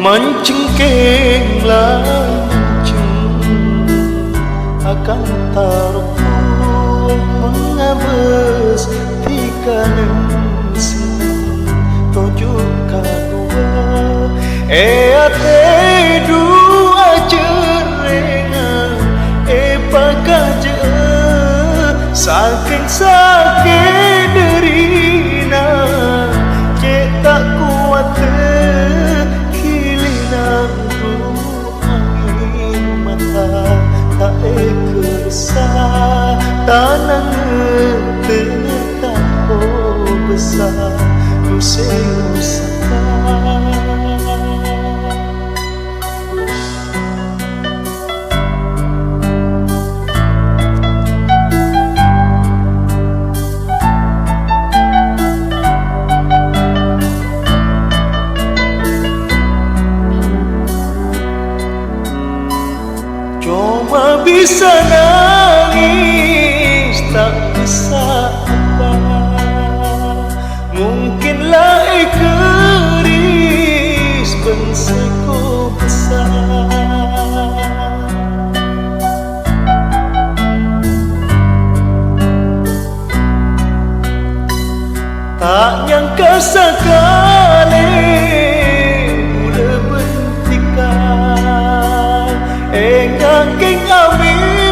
Mencengking lancung akan taruh mengabes tiga nensing tunjukkan dua ate dua jerengan pakaje saking sakit derina cek tak kuat tanang tak besar Nusa cuma bisa nangis tak bisa apa mungkinlah keris benseku besar tak nyangka sekali udah bentikan engking amimpi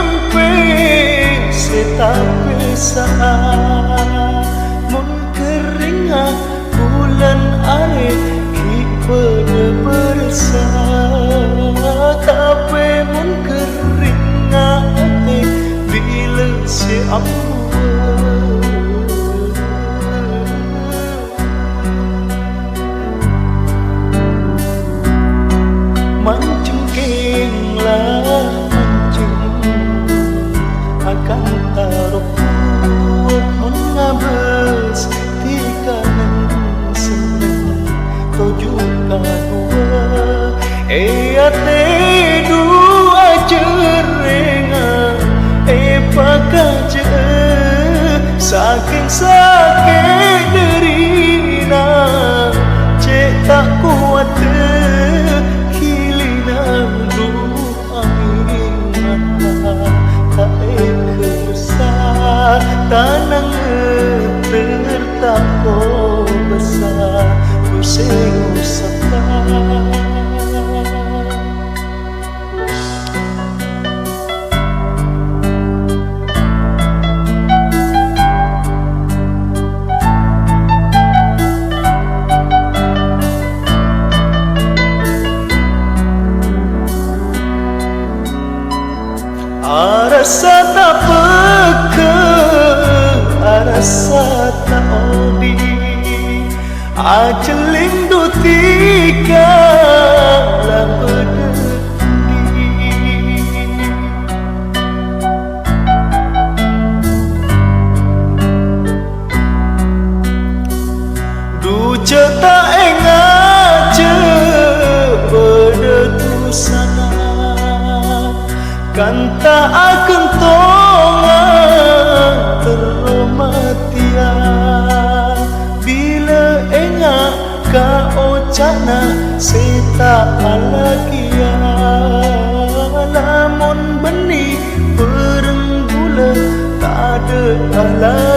tapi saat mun keringat bulan air kipene bersah tapi mun keringat bila si mencengkinglah akan taruh mengabes tiga nenseng tunjukkan dua ate dua jerengan pakaje saking sakit derina cek tak kuat hilina doa tak tanang tertapo besar pusing usapkan rasa tak peka rasa tak odi ajeling du tiga lah berdedi du cerita engat je berdetu sana kan tak akan tolak termatian bila enggak kau cana seta alagia namun benih pereng bulan tak ada alam